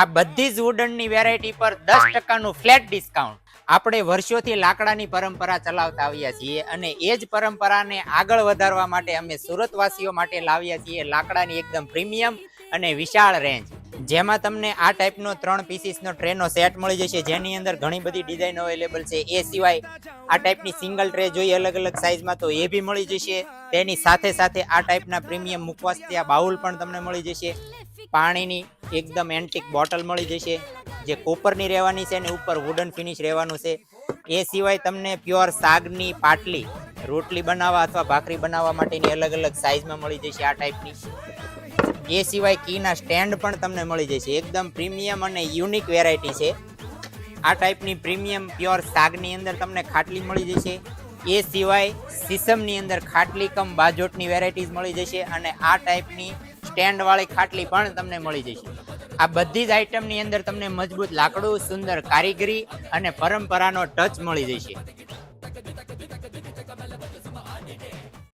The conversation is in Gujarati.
આ બધી જ વુડનની વેરાયટી પર 10% ફ્લેટ ડિસ્કાઉન્ટ. આપણે વર્ષોથી લાકડાની પરંપરા ચલાવતા આવ્યા છીએ અને એ જ પરંપરાને આગળ વધારવા માટે અમે સુરતવાસીઓ માટે લાવ્યા છીએ લાકડાની એકદમ પ્રીમિયમ અને વિશાળ રેન્જ, જેમાં તમને આ ટાઈપનો 3 પીસીસનો ટ્રેનો સેટ મળી જશે, જેની અંદર ઘણી બધી ડિઝાઇન અવેલેબલ છે. એ સિવાય આ ટાઈપની સિંગલ ટ્રે જોઈએ અલગ અલગ સાઇઝમાં તો એ બી મળી જશે. તેની સાથે સાથે આ ટાઈપના પ્રીમિયમ મુખવાસ ત્યાં બાઉલ પણ તમને મળી જશે. પાણીની એકદમ એન્ટિક બોટલ મળી જશે, જે કોપરની રહેવાની છે અને ઉપર વુડન ફિનિશ રહેવાનું છે. એ સિવાય તમને પ્યોર સાગની પાટલી રોટલી બનાવવા અથવા ભાખરી બનાવવા માટેની અલગ અલગ સાઇઝમાં મળી જશે આ ટાઈપની. એ સિવાય કીના સ્ટેન્ડ પણ તમને મળી જશે. એકદમ પ્રીમિયમ અને યુનિક વેરાયટી છે. આ ટાઈપની પ્રીમિયમ પ્યોર સાગની અંદર તમને ખાટલી મળી જશે. એ સિવાય સીસમની અંદર ખાટલી કમ બાજોટની વેરાયટીઝ મળી જશે અને આ ટાઈપની સ્ટેન્ડ વાળી ખાટલી પણ તમને મળી જશે. આ બધી જ આઈટમની અંદર તમને મજબૂત લાકડું, સુંદર કારીગરી અને પરંપરાનો ટચ મળી જશે.